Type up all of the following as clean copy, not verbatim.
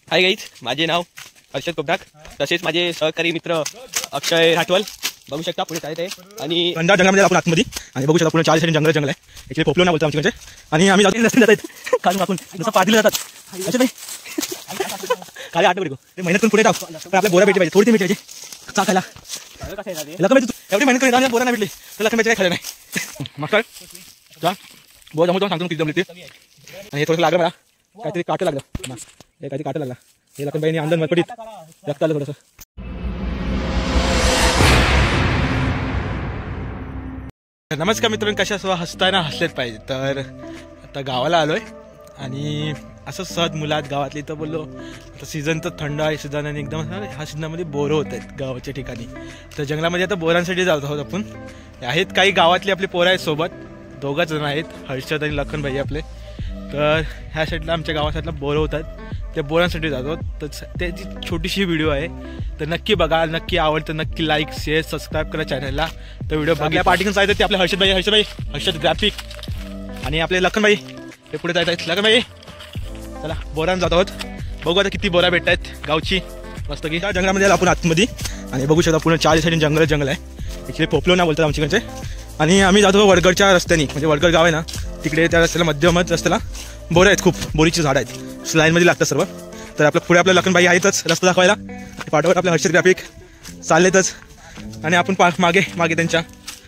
Hi guys, माझे नाव हर्षद कोपराक, तसेच माझे सहकारी मित्र अक्षय राठवल. बघू शकता पुढे चालत आहे आणि खंडार जंगलामध्ये आपण आतमध्ये आणि बघू शकता पुढे 40 जंगल आहे. इकडे पोपलो ना बोलतो आमच्याकडे आणि आम्ही जातो रस्ते जात आहेत काढून आपण जसं पाठीला जातात. अच्छा नाही खाली आठ नको ते मेहनत करून पुढे जाऊ पण आपल्या बोरा भेटली पाहिजे, थोडी भेटली पाहिजे चा खायला. लखन तू एवढी मेहनत करून बोरा नाही भेटली तर लखन काय खायला नाही. मग काय जा बोर जमवतो सांगतो किती जमली ते. आणि हे थोडंसं लागलं मला काहीतरी काटं लागलं, हे काहीतरी काटं लागला. हे लखनबाईंनी अंदर मरपटीत रक्त आलं थोडंसं. नमस्कार मित्रांनो, कशा असं हसताना हसलेच पाहिजे. तर आता गावाला आलोय आणि असं सहज मुलात गावातली तर बोललो आता सीझन तर थंड आहे सीझन आणि एकदम ह्या सीझनमध्ये बोरं होत आहेत गावाच्या ठिकाणी. तर जंगलामध्ये आता बोरांसाठी जात आहोत आपण. आहेत काही गावातले आपले पोरं आहेत सोबत, 2 जण आहेत, हर्षद आणि लखनबाई आपले. तर ह्या साईडला आमच्या गावासाईडला बोरं होतात, त्या बोरांसाठी जातो. तर त्याची छोटीशी व्हिडिओ आहे, तर नक्की बघा, नक्की आवडतं, नक्की लाईक शेअर सबस्क्राईब करा चॅनलला. तर व्हिडिओ बघा. पार्टीकडून जायचं ते आपले हर्षद ग्राफिक आणि आपले लखनबाई ते पुढे जायचं आहेत. लखनबाई चला बोरांना जात आहोत, बघू आता किती बोरा भेटत आहेत गावची मस्त की. त्या जंगलामध्ये आपण आतमध्ये आणि बघू शकता पूर्ण 4 साईडने जंगल आहे. इकडे पोपलो ना बोलतात आमच्याकडचे. आणि आम्ही जातो वडगडच्या रस्त्याने, म्हणजे वडगड गाव आहे ना तिकडे, त्या रस्त्याला मध्यमच रस्त्याला बोरं आहेत, खूप बोरीची झाडं आहेत, लाईनमध्ये लागतात सर्व. तर आपल्या पुढे आपल्या लखनबाई आहेतच रस्ता दाखवायला, पाठोपाठ आपल्या हर्षद ग्राफिक चाललेतच आणि आपण मागे त्यांच्या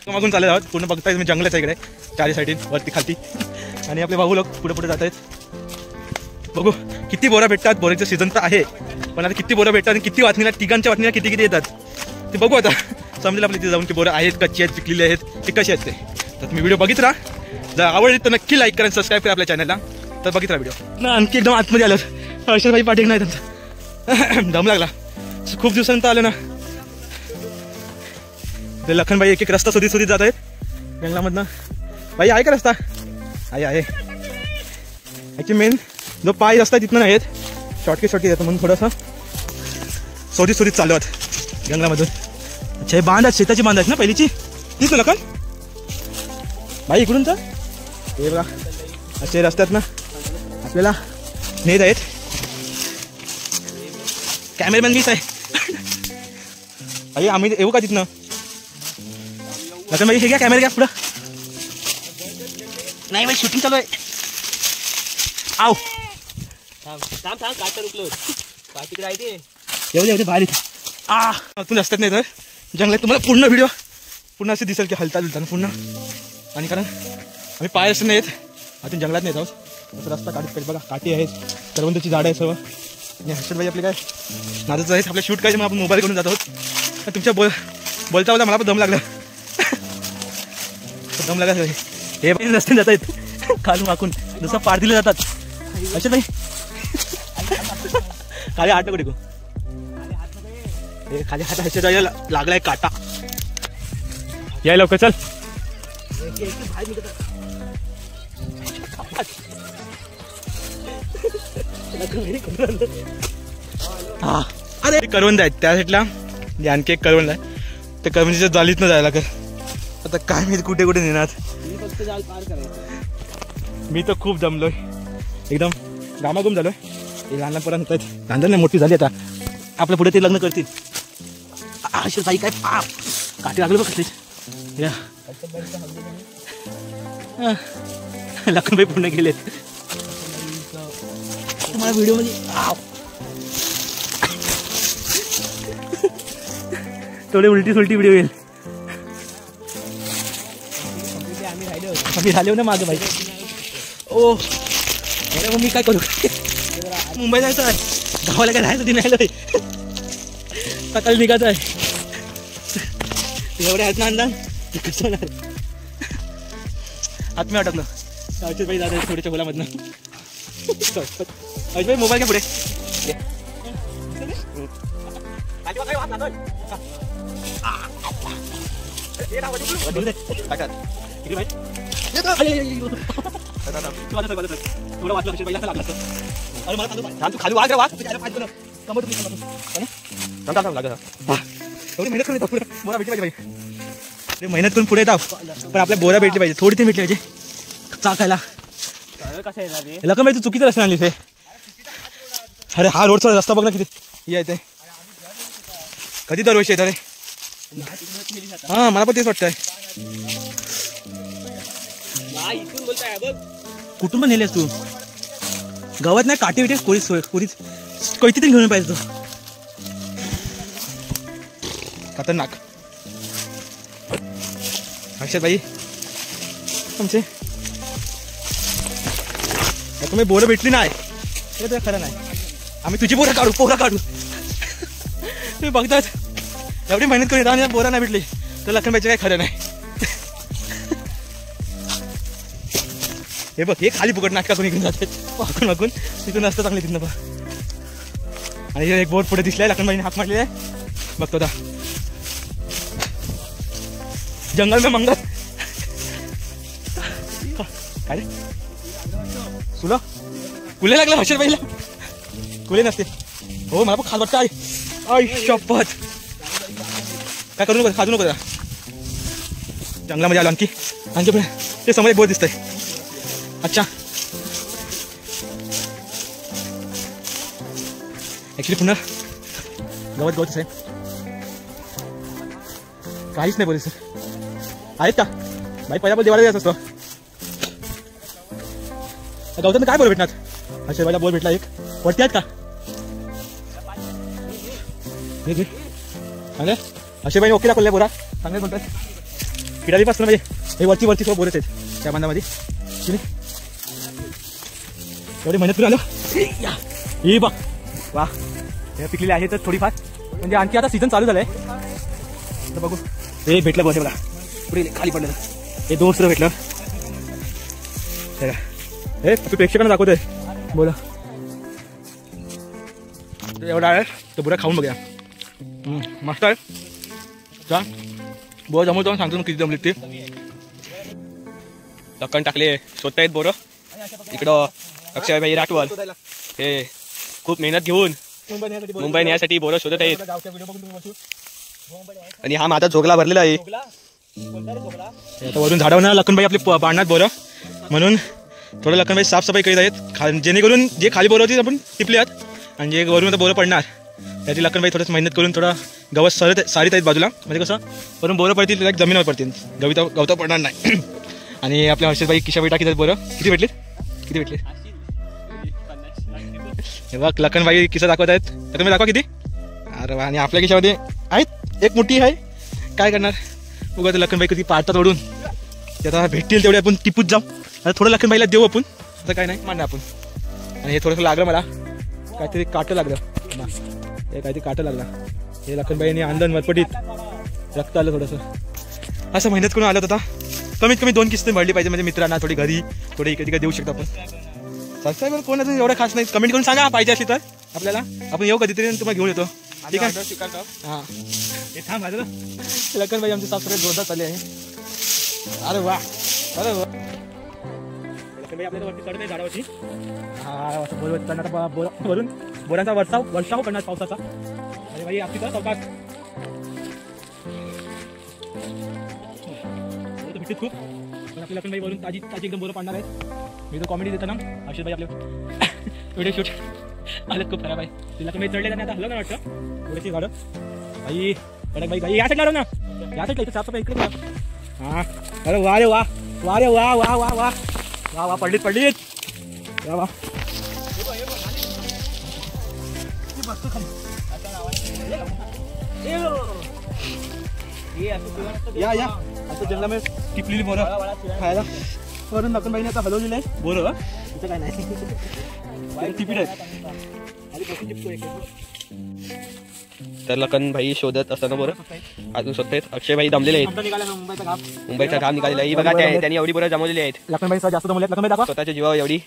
मागून चालले आहोत. पूर्ण बघताय तुम्ही जंगलाच्या इकडे 4 साईडीन वरती खालती. आणि आपले भाऊ लोक पुढे जात आहेत. बघू किती बोरा भेटतात. बोराचं सीझन तर आहे पण आता किती बोरा भेटतात आणि किती वाटणीला तिघांच्या वाटणीला किती येतात ते बघू. आता समजेल आपल्या तिथे जाऊन की बोरं आहेत, कच्ची आहेत, पिकलेले आहेत, ते कसे आहेत ते. तर तुम्ही व्हिडिओ बघित राहा, जर आवडली तर नक्की लाईक करा, सबस्क्राईब करा आपल्या चॅनलला. तर बघित राहा व्हिडिओ. ना आणखी एकदम आतमध्ये आलं हर्षदबाई पाटील नाही त्यांचा दम लागला, खूप दिवसानंतर आलं ना. ते लखनबाई एक रस्ता शोधित जात आहेत जंगलामधनं. बाई आहे का रस्ता? आहे. ॲक्च्युली मेन जो पाय रस्ता तिथनं नाही आहेत, शॉर्टकट येतं म्हणून थोडंसं शोधित चालू आहेत जंगलामधून. अच्छा हे बांध आहेत, शेताची बांध आहेत ना पहिलीची, तीच ना लखन बाई इकडून तर हे बघा असे रस्त्यात ना आपल्याला नेत आहेत. कॅमेरामॅन मीच आहे. अरे आम्ही येऊ का तिथनं? लखन बाई हे घ्या कॅमेरा घ्या पुढं. नाही बाई शूटिंग चालू आहे. आव एवढे बाहेर तू रस्त्यात नाही तर जंगलात तुम्हाला पूर्ण व्हिडिओ पूर्ण असे दिसेल की हलता पूर्ण. आणि कारण आम्ही पाय रस्ते नाही आहेत, अजून जंगलात नाही आहोत. असं रस्ता काढत बघा, काठी आहेत, करवंदाची झाडं आहे सर्व. आणि हर्षदबाई आपले काय नादाचं आहेत, आपल्या शूट करायचं मग आपण मोबाईल करून जात आहोत. तुमच्या बोलता मला पण दम लागला हे रस्ते जात आहेत खालून वाकून जसं पार दिले जातात. हर्षदबाई खाली हात नको टेकू, हे खाली हात हर्षदबाईला लागलाय काटा. याय लवकर चल. हा अरे करवंद आहेत त्या साईडला, आणखी एक करवंद आहे. त्या करवंदीच्या जालीत न जायला कर. आता काय मी कुठे नेणार. मी तर खूप जमलोय, एकदम गामागुम झालोय. हे लहान पोरांना होत आहेत, लहान नाही मोठी झाली आता, आपल्या पुढे ते लग्न करतील. ताई काय काठी लागली बघ कसली. लखनबाई पूर्ण गेलेत तुम्हाला व्हिडिओ मध्ये. थोडे उलटी व्हिडिओ येईल. आम्ही राहिलो ना मागं बाई. ओ अरे मग मी काय करू, मुंबईला जायचं आहे, गावाला काय राहायचं नाही राहिलोय, सकाळी निघायचं आहे. एवढे आहेत ना अंदाज कसं होणार. हात मी अटकलं हर्षदबाई दादा थोड्याच्या गोलामधनं. हर्षदबाई मोबाईल घ्या पुढे. थोडं वाचलं हर्षदबाईला लागलं असतं. अरे मला तू खाली वाग रे वाच एवढी मेहनत करून येतो बोरा भेटली पाहिजे. मेहनत करून पुढे येतात पण आपल्या बोरा भेटली पाहिजे, थोडी ती भेटली पाहिजे चा खायला. लखनबाई तू चुकीचं रस्त्याने आणलीस हे. अरे हा रोडचा रस्ता बघ ना किती हे आहे ते, कधी दरवर्षी येत अरे. हा मला पण तेच वाटतंय. कुठून पण नेलेस तू? गावात नाही काठी विटे कोळीच कोळीच कैती तरी घेऊन पाहिजे तू. खतरनाक. अक्षय भाई तुमचे तुम्ही बोरं भेटली नाही हे तुला खरं नाही. आम्ही तुझी पोरं काढू तुम्ही बघतात एवढी मेहनत करून येतात आणि बोरा नाही भेटली तर लखनबाईचं काही खरं नाही. हे बघ हे खाली फुकट नाटका कोणी घेऊन जाते वाकून तिथून असतं चांगली तिथनं बघ. आणि एक बोट पुढे दिसलाय लखनबाईने हाक मारलेला आहे बघतो आता. जंगल में मंगल काय रे तुला कुले लागला हर्षद बाईला? कुले नसते हो मला पण खास वाटतं. आई शपथ काय करू नको खाजू नको जरा. जंगलामध्ये आलो आणखी ते समोर एक बोर दिसतंय. अच्छा ऍक्च्युली पुन्हा गवतच आहे काहीच नाही बोलायचं. आहेत का बाई पहिला पण देवाला जायचं असतो. गवतात काय बोर भेटणार? अशा बाईला बोर भेटला एक वरती आहेत का? चांगले अशा बाई ओके दाखवल्या बोरा चांगले बोलतात. किडाली पासून म्हणजे हे वरती सगळं बोरच आहेत त्या बांधामध्ये. एवढी मेहनत करून आलो ही बघ वा हे पिकलेले आहे तर थोडीफार म्हणजे आणखी आता सीझन चालू झालंय तर बघू. हे भेटलं बघ बघा पुढे खाली पडलं हे दोन भेटलं. हे तू प्रेक्षकांना दाखवतोय बोला एवढा आहे तर बुरा खाऊन बघूया. मस्त आहे चा बोर जमवतो जाऊन सांगतो किती जमली ती. लक्कन टाकले स्वतः आहेत बोरं. इकडं अक्षय भाई राठवल हे खूप मेहनत घेऊन मुंबई नेण्यासाठी बोरं शोधत आहेत. आणि हा माझा झोगला भरलेला आहे. आता वरून झाडावर ना लखनबाई आपली पाडण्यात बोरं म्हणून थोडं लखनबाई साफसफाई करीत आहेत जेणेकरून जे खाली बोरं होती आपण टिपली आहेत आणि जे वरून आता बोरं पडणार त्याची लखनबाई थोडंसं मेहनत करून थोडा गवत सारीत आहेत बाजूला म्हणजे कसं वरून बोरं पडतील तर जमिनीवर पडतील गवता पडणार नाही. आणि आपल्या हर्षदबाई किशाबाई टाकीत आहेत बोरं. किती भेटले हे बघ लखनबाई किस्सा दाखवत आहेत. लखनबाई दाखवा किती. अरे वा आणि आपल्या खिशामध्ये आहेत एक मोठी आहे काय करणार बघा. लखनबाई कधी पाडतात ओढून ते आता भेटतील तेवढे आपण टिपूच जाऊ. आता थोडं लखनबाईला देऊ आपण आता काय नाही मांडा आपण. आणि हे थोडंसं लागलं मला काहीतरी काटं लागलं हे काहीतरी काटं लागला हे लखनबाईने अंदन वरपटीत रक्त आलं थोडंसं असं मेहनत करून आलं. आता कमीत कमी 2 किस्ते भरली पाहिजे म्हणजे मित्रांना थोडी घरी थोडी इकडे देऊ शकतो आपण. सबस्क्रायबर कोण अजून एवढं खास नाही कमेंट करून सांगा पाहिजे असली तर आपल्याला आपण येऊ कधीतरी तुम्हाला घेऊन येतो ठीक आहे. हां हे थांब माझं लखनबाई आमचे सबस्क्राईब जोरदार चालले आहे. अरे वा लखनबाई आपल्याला वरती चढत नाही झाडावरती. हा बरोबर वरून बोरांचा वर्षाव करणार पावसाचा. अरे बाई आपली तर चौकात भेटते खूप पण आपली लखनबाई वरून ताजी एकदम बोरं पाडणार आहेत. मी तर कॉमेडी देतो ना हर्षद भाई आपले व्हिडिओ शूट हालत खूप खराब आहे. ती लखनबाई चढले आता हल्लं ना वाटतं थोडीशी झाडं बाई कडक बाई या साईडला आलो ना या साईडला इथे साफसफाई इकडे. हां अरे वा रे वा वा रे वा वा वा वा वा वा पडलीत वा वा. या असं जंगलामध्ये टिपलेली बोरं खायला वरून लखनबाईने आता हलवलेलं आहे बोरं. तिथं काय नाही टिपीट आहेत. तर लखनभाई शोधत असताना बोरं अजून स्वतः अक्षय भाई दमलेले आहेत. मुंबईचा घाम निघालेला आहे बघा त्यांनी एवढी बोरं जमवलेली आहेत. लखनबाई जास्त जमवले लखनबाई दाखवा स्वतःच्या जीवावर एवढी.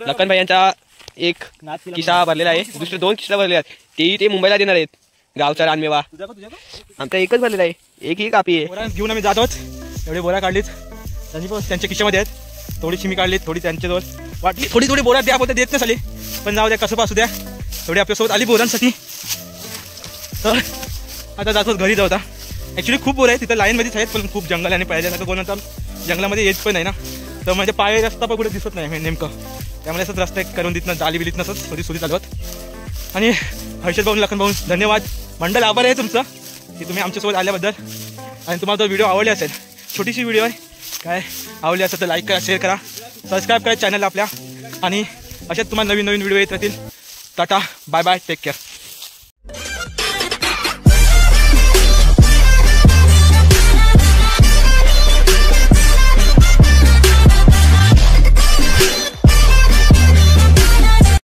लखनभाई यांचा एक किस्सा भरलेला आहे दुसरे 2 किस्सा भरले आहेत ते मुंबईला देणार आहेत. गावचा रानमेवा आमचा एकच भरलेला आहे एक ही कापी आहे. बोरा घेऊन आम्ही जातोच एवढी बोरा काढलीच त्यांनी पण त्यांच्या खिशामध्ये आहेत. थोडीशी मी काढली थोडी त्यांच्याजवळ वाटली थोडी बोरा द्या बोलते देत नाही पण जाऊ द्या कसं पासू द्या थोडी आपल्यासोबत आली बोरांसाठी. तर आता जातोच घरी जाऊ. आता ॲक्च्युली खूप बोर आहे तिथं लाईनमध्येच आहेत पण खूप जंगल आणि पाहिजे नका कोण आता जंगलामध्ये येत पण नाही ना तर म्हणजे पाय रस्ता पण कुठे दिसत नाही नेमकं त्यामुळे असंच रस्ता करून देत ना जाली बिलीत नसत थोडी सुरी चालवत आणि हर्षद भाऊ लखन भाऊ धन्यवाद. मंडळ आभार आहे तुमचं की तुम्ही आमच्यासोबत आल्याबद्दल. आणि तुम्हाला तो व्हिडिओ आवडला असेल, छोटीशी व्हिडिओ आहे, काय आवडली असेल तर लाईक करा, शेअर करा, सबस्क्राईब करा चॅनलला आपल्या. आणि अशाच तुम्हाला नवीन नवीन व्हिडिओ येत राहतील. Tata, bye bye, take care.